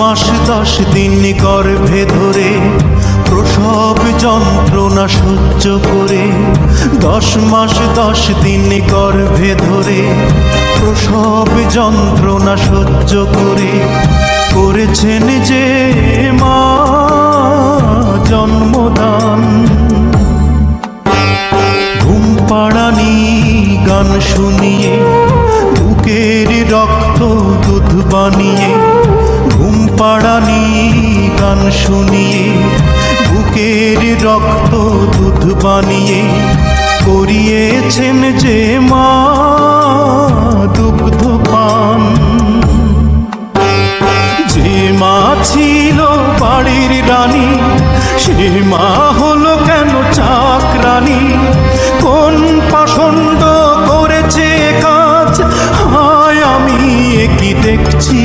মাস 10 দিন গর্ভে ধরে প্রসব যন্ত্রণা সহ্য করে, 10 মাস 10 দিন গর্ভে ধরে প্রসব যন্ত্রণা সহ্য করে করেছেন যে মা জন্মদান। ঘুম পাড়ানি গান শুনিয়ে বুকের রক্ত দুধ বানিয়ে, ঘুম পাড়ানি গান শুনিয়ে বুকের রক্ত দুধ বানিয়ে করিয়েছেন যে মা দুগ্ধ পান। যে মা ছিল বাড়ির রানী, সে মা হলো কেন চাকরানী? কোন পাষণ্ড করেছে কাজ, হায় আমি কি দেখছি।